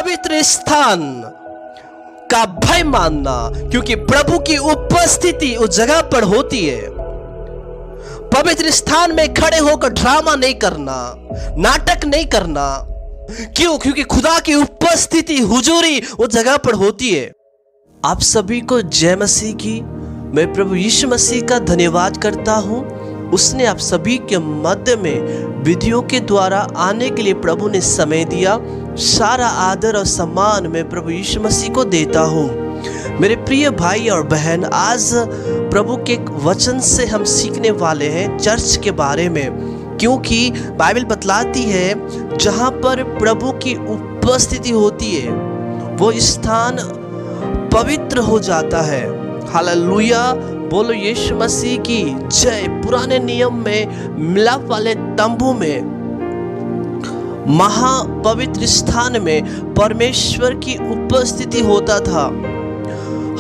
पवित्र स्थान का भय मानना, क्योंकि प्रभु की उपस्थिति उस जगह पर होती है। पवित्र स्थान में खड़े होकर ड्रामा नहीं करना, नाटक नहीं करना। क्यों? क्योंकि खुदा की उपस्थिति, हुजूरी उस जगह पर होती है। आप सभी को जय मसीह की। मैं प्रभु यीशु मसीह का धन्यवाद करता हूं। उसने आप सभी के मध्य में विधियों के द्वारा आने के लिए प्रभु ने समय दिया। सारा आदर और सम्मान मैं प्रभु यीशु मसीह को देता हूँ। मेरे प्रिय भाई और बहन, आज प्रभु के वचन से हम सीखने वाले हैं चर्च के बारे में, क्योंकि बाइबल बतलाती है जहाँ पर प्रभु की उपस्थिति होती है वो स्थान पवित्र हो जाता है। हालेलुया, बोलो यीशु मसीह की जय। पुराने नियम में मिलाप वाले तंबू में, महापवित्र स्थान में परमेश्वर की उपस्थिति होता था।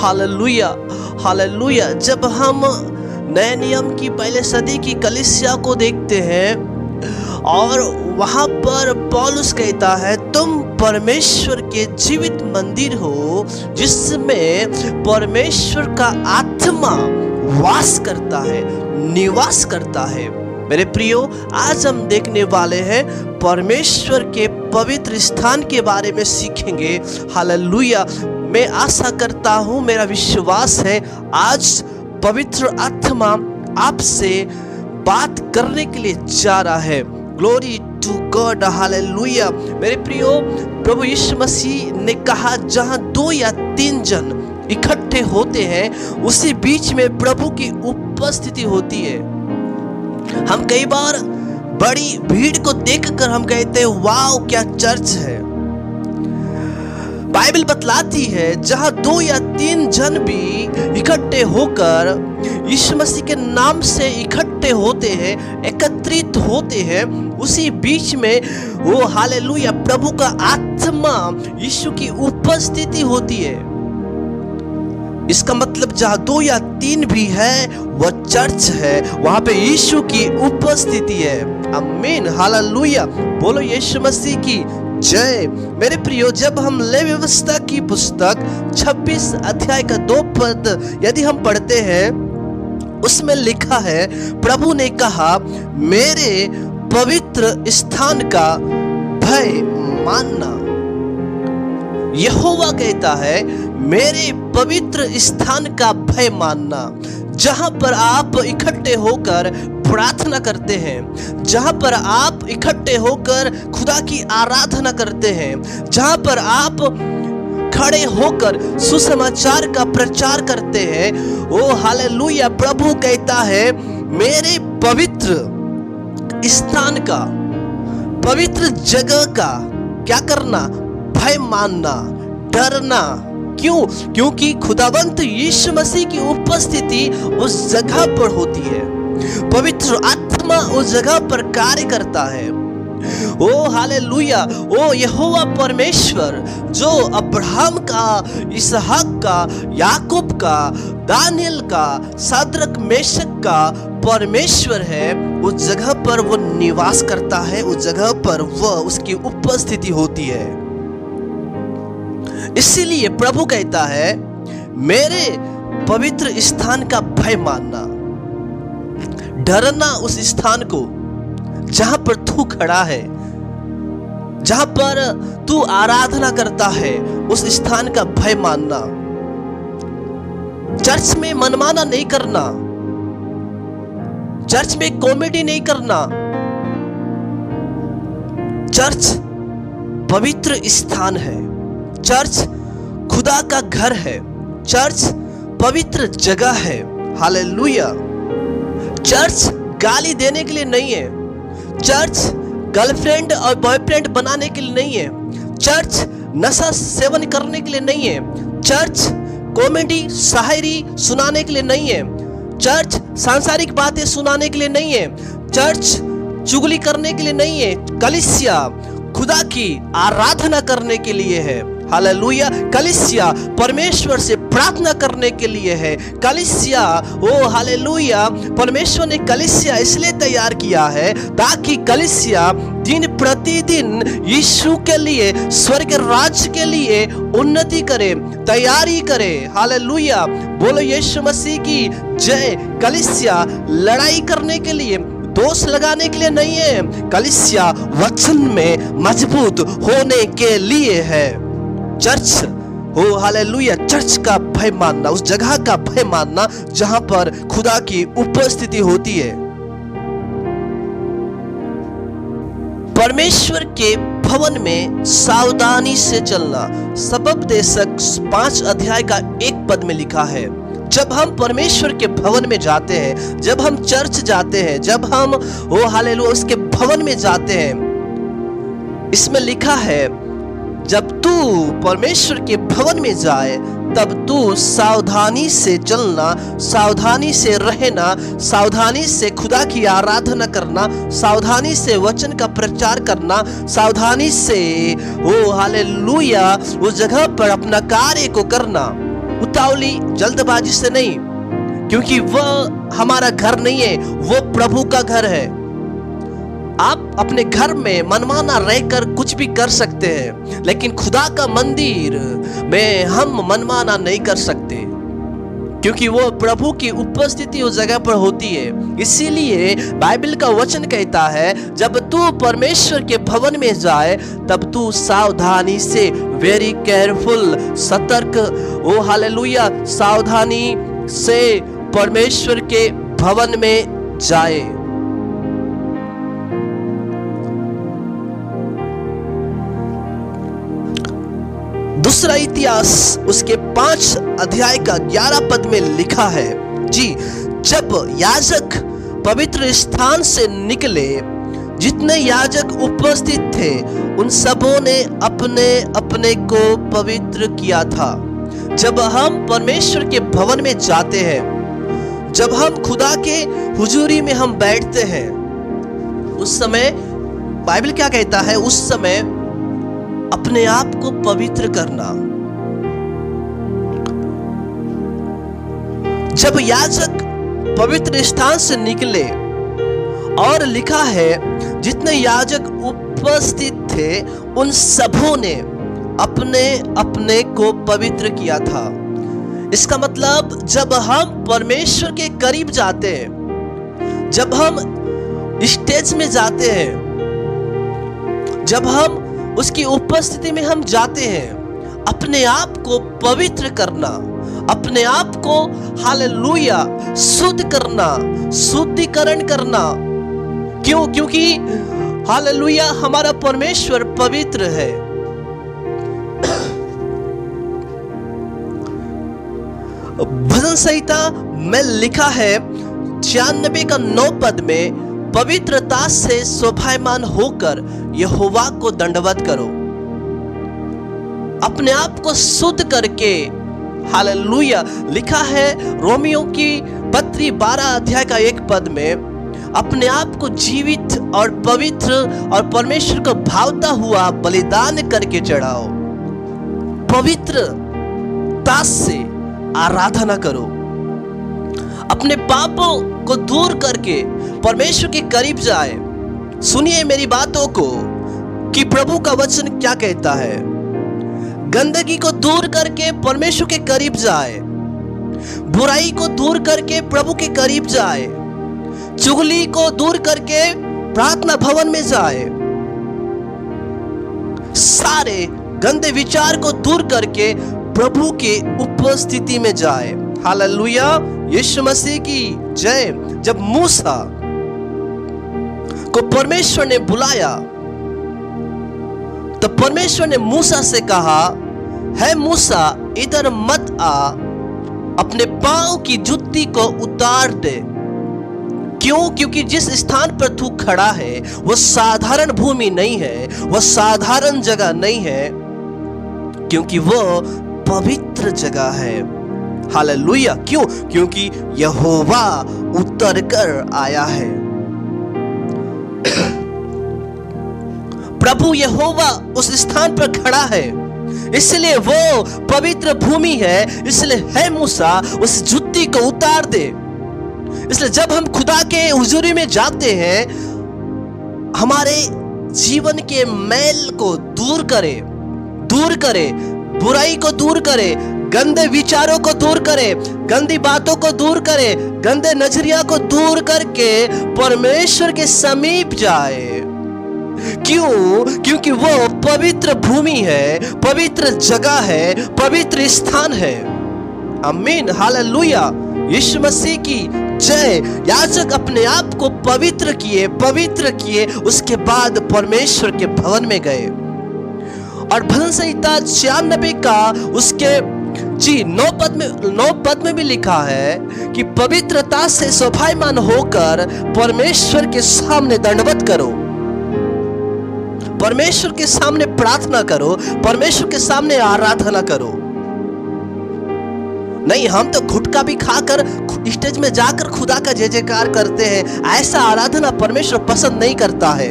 Hallelujah, hallelujah. जब हम नए नियम की पहले सदी की कलीसिया को देखते हैं और वहां पर पौलुस कहता है तुम परमेश्वर के जीवित मंदिर हो जिसमें परमेश्वर का आत्मा वास करता है, निवास करता है। मेरे प्रियो, आज हम देखने वाले हैं परमेश्वर के पवित्र स्थान के बारे में सीखेंगे। हालेलुया। मैं आशा करता हूँ, मेरा विश्वास है आज पवित्र आत्मा आपसे बात करने के लिए जा रहा है। Glory to God, hallelujah. मेरे प्रियो, प्रभु यीशु मसीह ने कहा जहां 2 या 3 जन इकट्ठे होते हैं उसी बीच में प्रभु की उपस्थिति होती है। हम कई बार बड़ी भीड़ को देखकर हम कहते हैं वाओ क्या चर्च है। बाइबल बतलाती है जहां 2 या 3 जन भी इकट्ठे होकर यीशु मसीह के नाम से इकट्ठे होते हैं, एकत्रित होते हैं, उसी बीच में वो हालेलुया प्रभु का आत्मा, यीशु की उपस्थिति होती है। इसका मतलब जहां 2 या 3 भी है वह चर्च है, वहां पे यीशु की उपस्थिति है। आमीन, हालेलुया। बोलो यीशु मसीह की जय। मेरे प्रियो, जब हम लेवी व्यवस्था की पुस्तक 26 अध्याय का 2 पद यदि हम पढ़ते हैं, उसमें लिखा है प्रभु ने कहा मेरे पवित्र स्थान का भय मानना। यहोवा कहता है मेरे पवित्र स्थान का भय मानना। जहां पर आप इकट्ठे होकर प्रार्थना करते हैं, जहां पर आप इकट्ठे होकर खुदा की आराधना करते हैं, जहां पर आप खड़े होकर सुसमाचार का प्रचार करते हैं, ओ हालेलुया, प्रभु कहता है मेरे पवित्र स्थान का, पवित्र जगह का क्या करना? भय मानना, डरना। क्यों? क्योंकि खुदावंत यीशु मसीह की उपस्थिति उस जगह पर होती है। पवित्र आत्मा उस जगह पर कार्य करता है। ओ हालेलुया, ओ यहोवा परमेश्वर जो अब्राहम का, इसहाक का, याकूब का, दानियल का, शाद्रक मेशक का परमेश्वर है, उस जगह पर वो निवास करता है, उस जगह पर वह उसकी उपस्थिति होती है। इसीलिए प्रभु कहता है मेरे पवित्र स्थान का भय मानना, डरना उस स्थान को जहां पर तू खड़ा है, जहां पर तू आराधना करता है, उस स्थान का भय मानना। चर्च में मनमाना नहीं करना, चर्च में कॉमेडी नहीं करना। चर्च पवित्र स्थान है, चर्च खुदा का घर है, चर्च पवित्र जगह है। हालेलुया। चर्च गाली देने के लिए नहीं है, चर्च गर्लफ्रेंड और बॉयफ्रेंड बनाने के लिए नहीं है, चर्च नशा सेवन करने के लिए नहीं है, चर्च कॉमेडी शायरी सुनाने के लिए नहीं है, चर्च सांसारिक बातें सुनाने के लिए नहीं है, चर्च चुगली करने के लिए नहीं है। कलीसिया खुदा की आराधना करने के लिए है। हालेलुया। कलीसिया परमेश्वर से प्रार्थना करने के लिए है। कलीसिया, ओ हालेलुया, परमेश्वर ने कलीसिया इसलिए तैयार किया है ताकि कलीसिया दिन प्रतिदिन यीशु के लिए, स्वर्ग राज्य के लिए उन्नति करें, तैयारी करें। हालेलुया, बोलो यीशु मसीह की जय। कलीसिया लड़ाई करने के लिए, दोष लगाने के लिए नहीं है, कलीसिया वचन में मजबूत होने के लिए है। चर्च हो, हालेलुया, चर्च का भय मानना, उस जगह का भय मानना जहां पर खुदा की उपस्थिति होती है। परमेश्वर के भवन में सावधानी से चलना, सबब देशक 5 अध्याय का 1 पद में लिखा है। जब हम परमेश्वर के भवन में जाते हैं, जब हम चर्च जाते हैं, जब हम हालेलुया उसके भवन में जाते हैं, इसमें लिखा है जब तू परमेश्वर के भवन में जाए तब तू सावधानी से चलना, सावधानी से रहना, सावधानी से खुदा की आराधना करना, सावधानी से वचन का प्रचार करना, सावधानी से हालेलुया उस जगह पर अपना कार्य को करना, उतावली जल्दबाजी से नहीं, क्योंकि वह हमारा घर नहीं है, वो प्रभु का घर है। आप अपने घर में मनमाना रहकर कुछ भी कर सकते हैं, लेकिन खुदा का मंदिर में हम मनमाना नहीं कर सकते, क्योंकि वो प्रभु की उपस्थिति उस जगह पर होती है। इसीलिए बाइबल का वचन कहता है जब तू परमेश्वर के भवन में जाए तब तू सावधानी से, वेरी केयरफुल, सतर्क, हालेलुया, सावधानी से परमेश्वर के भवन में जाए। दूसरा इतिहास उसके 5 अध्याय का 11 पद में लिखा है जी, जब याजक पवित्र स्थान से निकले, जितने याजक उपस्थित थे उन सबों ने अपने अपने को पवित्र किया था। जब हम परमेश्वर के भवन में जाते हैं, जब हम खुदा के हुजूरी में हम बैठते हैं, उस समय बाइबल क्या कहता है, उस समय अपने आप को पवित्र करना। जब याजक पवित्र स्थान से निकले, और लिखा है जितने याजक उपस्थित थे उन सबों ने अपने अपने को पवित्र किया था। इसका मतलब जब हम परमेश्वर के करीब जाते हैं, जब हम स्टेज में जाते हैं, जब हम उसकी उपस्थिति में हम जाते हैं, अपने आप को पवित्र करना, अपने आप को हालेलुया शुद्ध करना, शुद्धिकरण करना। क्यों? क्योंकि हालेलुया हमारा परमेश्वर पवित्र है। भजन संहिता में लिखा है 96 का 9 पद में, पवित्रता से शोभायमान होकर यहोवा को दंडवत करो। अपने आप को शुद्ध करके, हालेलुया, लिखा है रोमियो की पत्री 12 अध्याय का 1 पद में, अपने आप को जीवित और पवित्र और परमेश्वर को भावता हुआ बलिदान करके चढ़ाओ। पवित्रता से आराधना करो, अपने पापों को दूर करके परमेश्वर के करीब जाए। सुनिए मेरी बातों को कि प्रभु का वचन क्या कहता है। गंदगी को दूर करके परमेश्वर के करीब जाए, बुराई को दूर करके प्रभु के करीब जाए, चुगली को दूर करके प्रार्थना भवन में जाए, सारे गंदे विचार को दूर करके प्रभु के उपस्थिति में जाए। हालेलुया, यीशु मसीह की जय। जब मूसा को परमेश्वर ने बुलाया तो परमेश्वर ने मूसा से कहा, है मूसा इधर मत आ, अपने पांव की जुत्ती को उतार दे। क्यों? क्योंकि जिस स्थान पर तू खड़ा है वो साधारण भूमि नहीं है, वो साधारण जगह नहीं है, क्योंकि वो पवित्र जगह है। हालेलुया। क्यों? क्योंकि यहोवा उतर कर आया है। प्रभु यहोवा उस स्थान पर खड़ा है, इसलिए वो पवित्र भूमि है। इसलिए है मूसा उस जुत्ती को उतार दे। इसलिए जब हम खुदा के हुजूरी में जाते हैं, हमारे जीवन के मैल को दूर करे, बुराई को दूर करे, गंदे विचारों को दूर करे, गंदी बातों को दूर करे, गंदे नजरिया को दूर करके परमेश्वर के समीप जाए। क्यों? क्योंकि वो पवित्र भूमि है, पवित्र जगह है, पवित्र स्थान है। आमीन, हालेलुया, यीशु मसीह की जय। याजक अपने आप को पवित्र किए, उसके बाद परमेश्वर के भवन में गए। और भजन संहिता 96 का उसके 9 पद में भी लिखा है कि पवित्रता से शोभायमान होकर परमेश्वर के सामने दंडवत करो, परमेश्वर के सामने प्रार्थना करो, परमेश्वर के सामने आराधना करो। नहीं, हम तो गुटखा भी खाकर स्टेज में जाकर खुदा का जय जयकार करते हैं। ऐसा आराधना परमेश्वर पसंद नहीं करता है।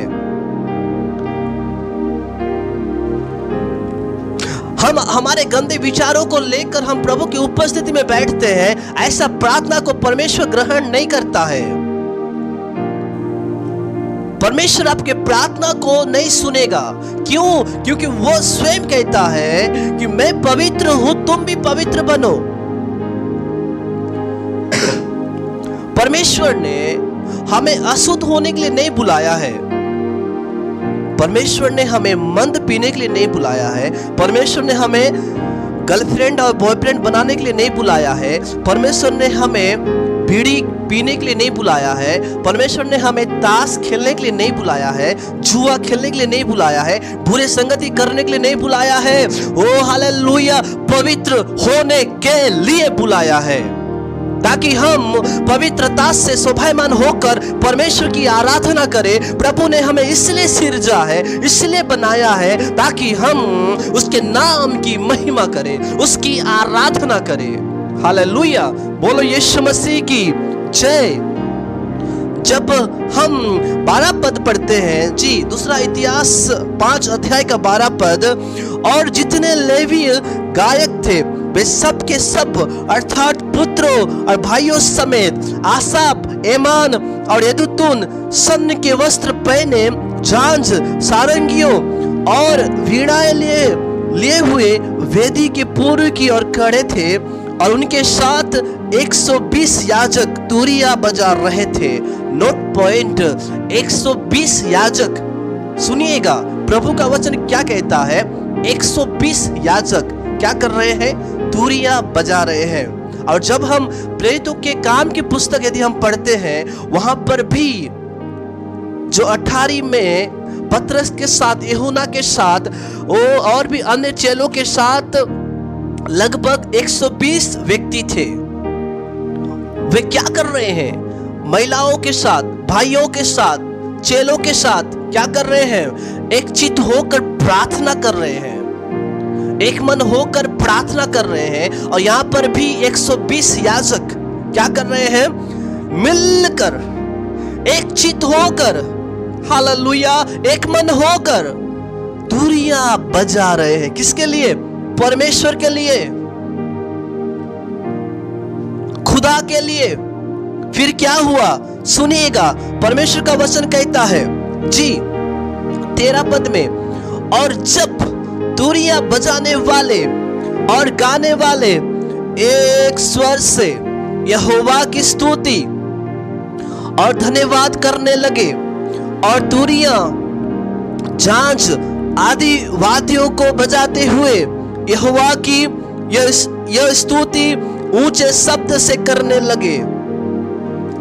हम हमारे गंदे विचारों को लेकर हम प्रभु की उपस्थिति में बैठते हैं। ऐसा प्रार्थना को परमेश्वर ग्रहण नहीं करता है। परमेश्वर आपके प्रार्थना को नहीं सुनेगा। क्यों? क्योंकि वो स्वयं कहता है कि मैं पवित्र हूं, तुम भी पवित्र बनो। परमेश्वर ने हमें अशुद्ध होने के लिए नहीं बुलाया है। परमेश्वर ने हमें मंद पीने के लिए नहीं बुलाया है। परमेश्वर ने हमें गर्लफ्रेंड और बॉयफ्रेंड बनाने के लिए नहीं बुलाया है। परमेश्वर ने हमें बीड़ी पीने के लिए नहीं बुलाया है। परमेश्वर ने हमें ताश खेलने के लिए नहीं बुलाया है, जुआ खेलने के लिए नहीं बुलाया है, बुरे संगति करने के लिए नहीं बुलाया है। ओ हालेलुया, पवित्र होने के लिए बुलाया है, ताकि हम पवित्रता से शोभायमान होकर परमेश्वर की आराधना करें। प्रभु ने हमें इसलिए सिरजा है, इसलिए बनाया है, ताकि हम उसके नाम की महिमा करें, उसकी आराधना करें। हालेलुया, बोलो यीशु मसीह की जय। जब हम 12 पद पढ़ते हैं जी, दूसरा इतिहास 5 अध्याय का 12 पद, और जितने लेवीय गायक थे वे सब के सब अर्थात पुत्रों और भाइयों समेत आसाप, एमान और यदुतून सन्न के वस्त्र पहने, झांझ, सारंगियों और वीणाएं लिए हुए वेदी के पूर्व की ओर खड़े थे, और उनके साथ 120 याजक तुरिया बजा रहे थे। नोट पॉइंट, 120 याजक। सुनिएगा प्रभु का वचन क्या कहता है। 120 याजक क्या कर रहे हैं? तुरिया बजा रहे हैं। और जब हम प्रेरितों के काम की पुस्तक यदि हम पढ़ते हैं, वहां पर भी जो 18 में पतरस के साथ, यूहन्ना के साथ और भी अन्य चेलों के साथ लगभग 120 व्यक्ति थे। वे क्या कर रहे हैं? महिलाओं के साथ, भाइयों के साथ, चेलों के साथ क्या कर रहे हैं? एक चित्त होकर प्रार्थना कर रहे हैं, एक मन होकर प्रार्थना कर रहे हैं। और यहां पर भी 120 याजक क्या कर रहे हैं? मिलकर, एक चित्त होकर, हालेलुया, एक मन होकर तुरिया बजा रहे हैं। किसके लिए? परमेश्वर के लिए, खुदा के लिए। फिर क्या हुआ? सुनिएगा, परमेश्वर का वचन कहता है जी 13 पद में, और जब तुरिया बजाने वाले और गाने वाले एक स्वर से यहोवा की स्तुति और धन्यवाद करने लगे, और तुरिया, झांझ आदि वाद्यों को बजाते हुए यहोवा की यह स्तुति ऊंचे शब्द से करने लगे।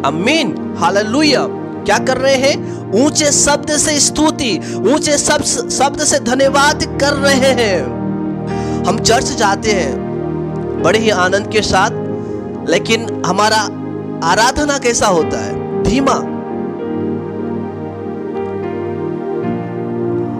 आमीन, हालेलुया। क्या कर रहे हैं? ऊंचे शब्द से स्तुति, ऊंचे शब्द से धन्यवाद कर रहे हैं। हम चर्च जाते हैं बड़े ही आनंद के साथ, लेकिन हमारा आराधना कैसा होता है? धीमा।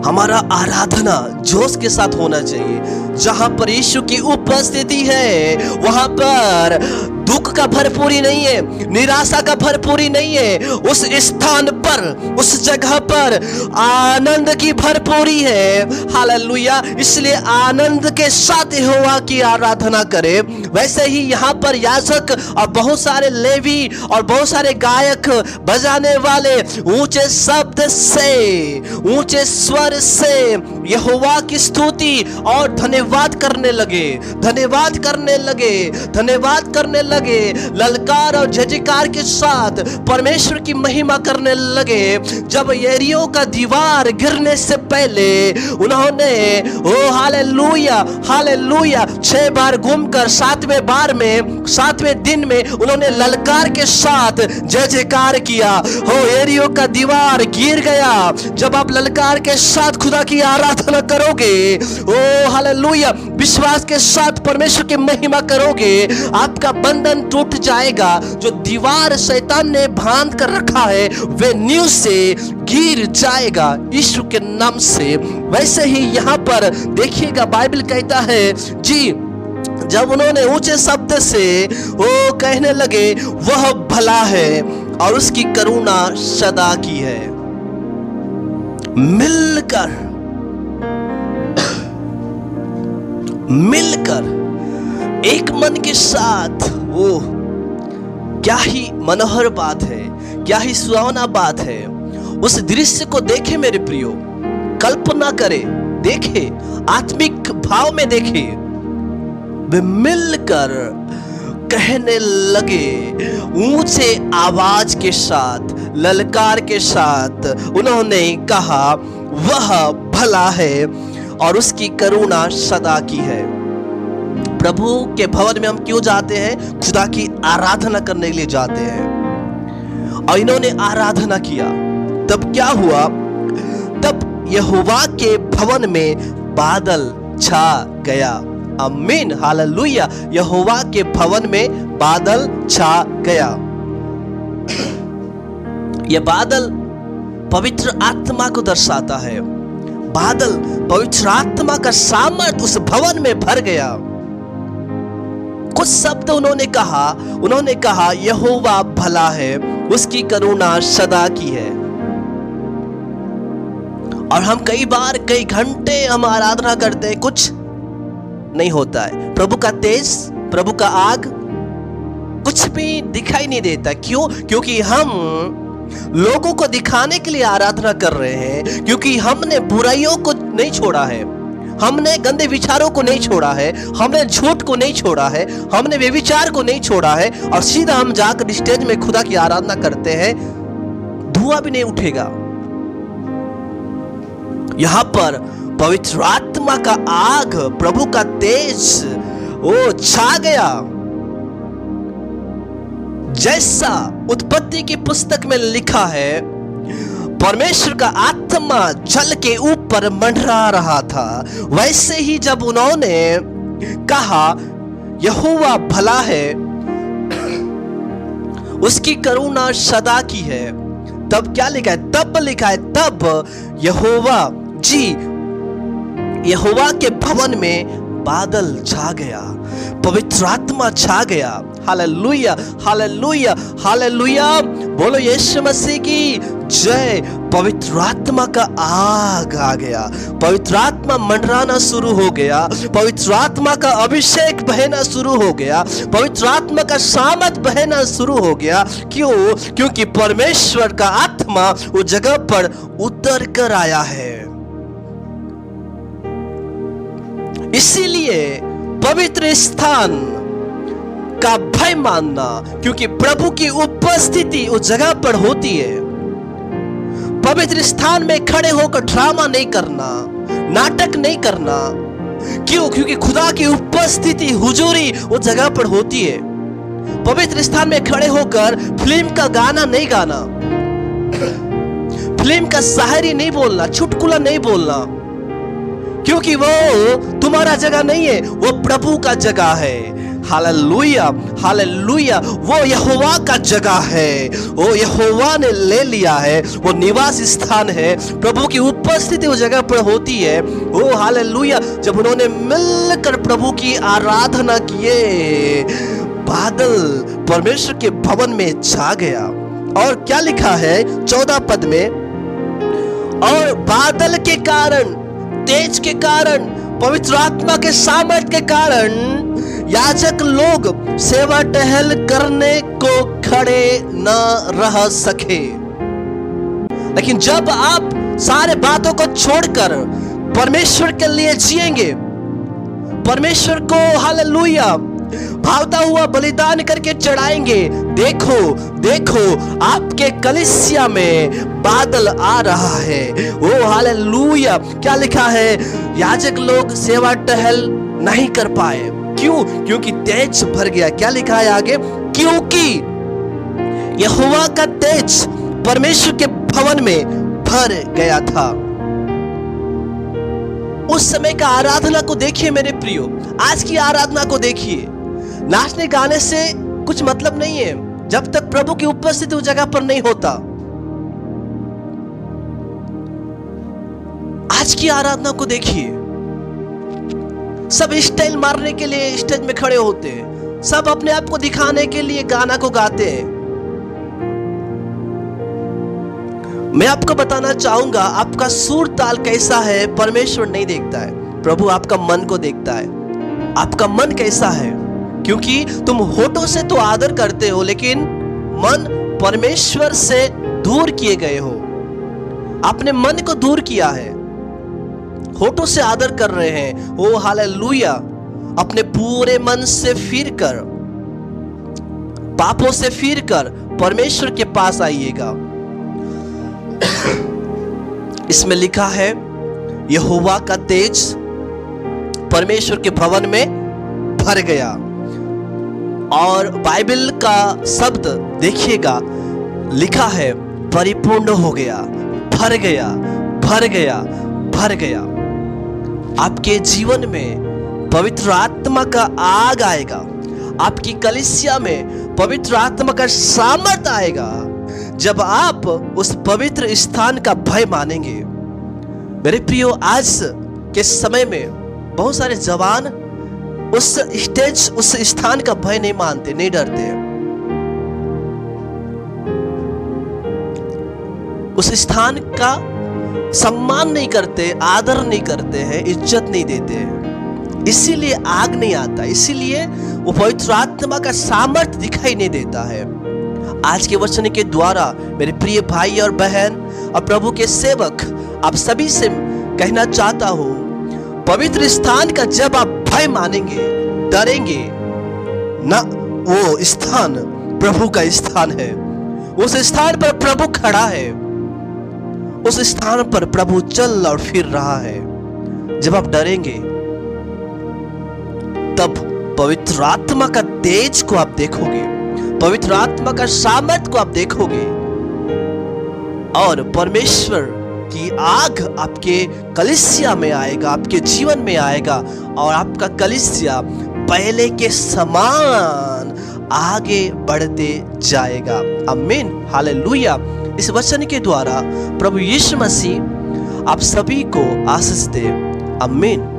हमारा आराधना जोश के साथ होना चाहिए। जहां पर यीशु की उपस्थिति है वहां पर दुख का भरपूरी नहीं है, निराशा का भरपूरी नहीं है। उस स्थान पर, उस जगह पर आनंद की भरपूरी है। हालेलुया। इसलिए आनंद के साथ यहोवा की आराधना करें। वैसे ही यहाँ पर याजक और बहुत सारे लेवी और बहुत सारे गायक बजाने वाले ऊंचे शब्द से, ऊंचे स्वर से यहोवा की स्तुति और धन्यवाद करने लगे, धन्यवाद करने लगे, धन्यवाद करने लगे। ललकार और जयजयकार के साथ परमेश्वर की महिमा करने लगे। जब यरीहो का दीवार गिरने से पहले उन्होंने ओ हालेलुया हालेलुया 6 बार घूमकर 7वें दिन में उन्होंने ललकार के साथ जय जयकार किया। हो यरीहो का दीवार गिर गया। जब आप ललकार के साथ खुदा की आराधना करोगे, ओ हालेलुया, विश्वास के साथ परमेश्वर की महिमा करोगे, आपका बंधन टूट जाएगा। जो दीवार शैतान ने बांध कर रखा है वे नींव से गिर जाएगा यीशु के नाम से। वैसे ही यहाँ पर देखिएगा बाइबल कहता है जी, जब उन्होंने ऊंचे शब्द से वो कहने लगे वह भला है और उसकी करुणा सदा की है। मिलकर एक मन के साथ, वो क्या ही मनोहर बात है, क्या ही सुहावना बात है। उस दृश्य को देखे मेरे प्रियो, कल्पना करे, देखे, आत्मिक भाव में देखे। वे मिलकर कहने लगे ऊंचे आवाज के साथ, ललकार के साथ उन्होंने कहा वह भला है और उसकी करुणा सदा की है। प्रभु के भवन में हम क्यों जाते हैं? खुदा की आराधना करने के लिए जाते हैं। और इन्होंने आराधना किया, तब क्या हुआ? तब यहोवा के भवन में बादल छा गया। आमीन, हालेलुया। यहोवा के भवन में बादल छा गया। यह बादल पवित्र आत्मा को दर्शाता है। बादल पवित्र आत्मा का सामर्थ उस भवन में भर गया। कुछ शब्द उन्होंने कहा यहोवा भला है, उसकी करुणा सदा की है। और हम कई बार कई घंटे हम आराधना करते हैं, कुछ नहीं होता है। प्रभु का तेज, प्रभु का आग कुछ भी दिखाई नहीं देता। क्यों? क्योंकि हम लोगों को दिखाने के लिए आराधना कर रहे हैं, क्योंकि हमने बुराइयों को नहीं छोड़ा है, हमने गंदे विचारों को नहीं छोड़ा है, हमने झूठ को नहीं छोड़ा है, हमने व्यभिचार को नहीं छोड़ा है। और सीधा हम जाकर स्टेज में खुदा की आराधना करते हैं, धुआं भी नहीं उठेगा। यहां पर पवित्र आत्मा का आग, प्रभु का तेज वो छा गया। जैसा उत्पत्ति की पुस्तक में लिखा है, परमेश्वर का आत्मा जल के ऊपर मंडरा रहा था, वैसे ही जब उन्होंने कहा यहोवा भला है, उसकी करुणा सदा की है, तब क्या लिखा है? तब लिखा है, तब यहोवा के भवन में बादल छा गया, पवित्र आत्मा छा गया। Hallelujah, hallelujah, hallelujah. बोलो यीशु मसीह की जय। पवित्र आत्मा का आग आ गया, पवित्र आत्मा मंडराना शुरू हो गया, पवित्र आत्मा का अभिषेक बहना शुरू हो गया, पवित्र आत्मा का सामर्थ बहना शुरू हो गया। क्यों? क्योंकि परमेश्वर का आत्मा उस जगह पर उतर कर आया है। इसीलिए पवित्र स्थान का भय मानना, क्योंकि प्रभु की उपस्थिति उस जगह पर होती है। पवित्र स्थान में खड़े होकर ड्रामा नहीं करना, नाटक नहीं करना। क्यों? क्योंकि खुदा की उपस्थिति, हुजूरी उस जगह पर होती है। पवित्र स्थान में खड़े होकर फिल्म का गाना नहीं गाना, फिल्म का शायरी नहीं बोलना, चुटकुला नहीं बोलना, क्योंकि वो तुम्हारा जगह नहीं है, वो प्रभु का जगह है। Hallelujah, hallelujah. वो यहोवा का जगह है, वो यहोवा ने ले लिया है, वो निवास स्थान है। प्रभु की उपस्थिति उस जगह पर होती है। ओ हालेलुया। जब उन्होंने मिलकर प्रभु की आराधना किए, बादल परमेश्वर के भवन में छा गया। और क्या लिखा है 14 पद में, और बादल के कारण, तेज के कारण, पवित्र आत्मा के सामर्थ के कारण याजक लोग सेवा टहल करने को खड़े न रह सके। लेकिन जब आप सारे बातों को छोड़कर परमेश्वर के लिए जिएंगे, परमेश्वर को हालेलुया भावता हुआ बलिदान करके चढ़ाएंगे, देखो देखो आपके कलीसिया में बादल आ रहा है। ओ हालेलुया। क्या लिखा है, याजक लोग सेवा टहल नहीं कर पाए। क्यों? क्योंकि तेज भर गया। क्या लिखा है आगे, क्योंकि यहोवा का तेज परमेश्वर के भवन में भर गया था। उस समय का आराधना को देखिए मेरे प्रियो, आज की आराधना को देखिए। नाचने गाने से कुछ मतलब नहीं है जब तक प्रभु की उपस्थिति उस जगह पर नहीं होता। आज की आराधना को देखिए, सब स्टाइल मारने के लिए स्टेज में खड़े होते हैं, सब अपने आप को दिखाने के लिए गाना को गाते हैं। मैं आपको बताना चाहूंगा, आपका सुर ताल कैसा है परमेश्वर नहीं देखता है, प्रभु आपका मन को देखता है। आपका मन कैसा है, क्योंकि तुम होठों से तो आदर करते हो, लेकिन मन परमेश्वर से दूर किए गए हो। आपने मन को दूर किया है, होठों से आदर कर रहे हैं। ओ हालेलुया। अपने पूरे मन से फिर कर, पापों से फिर कर परमेश्वर के पास आइएगा। इसमें लिखा है, यहोवा का तेज परमेश्वर के भवन में भर गया। और बाइबल का शब्द देखिएगा, लिखा है परिपूर्ण हो गया, भर गया, भर गया, भर गया। आपके जीवन में पवित्र आत्मा का आग आएगा, आपकी कलीसिया में पवित्र आत्मा का सामर्थ आएगा जब आप उस पवित्र स्थान का भय मानेंगे। मेरे प्रियो, आज के समय में बहुत सारे जवान उस स्टेज, उस स्थान का भय नहीं मानते, नहीं डरते। उस स्थान का सम्मान नहीं करते, आदर नहीं करते हैं, इज्जत नहीं देते हैं। इसीलिए आग नहीं आता, इसीलिए वो पवित्र आत्मा का सामर्थ्य दिखाई नहीं देता है। आज के वचन के द्वारा मेरे प्रिय भाई और बहन और प्रभु के सेवक, आप सभी से कहना चाहता हूं, पवित्र स्थान का जब आप भय मानेंगे, डरेंगे ना, वो स्थान प्रभु का स्थान है। उस स्थान पर प्रभु खड़ा है, उस स्थान पर प्रभु चल और फिर रहा है। जब आप डरेंगे तब पवित्र आत्मा का तेज को आप देखोगे, पवित्र आत्मा का सामर्थ को आप देखोगे, और परमेश्वर की आग आपके कलीसिया में आएगा, आपके जीवन में आएगा, और आपका कलीसिया पहले के समान आगे बढ़ते जाएगा। आमीन, हालेलुया। इस वचन के द्वारा प्रभु यीशु मसीह आप सभी को आशीष दे। आमीन।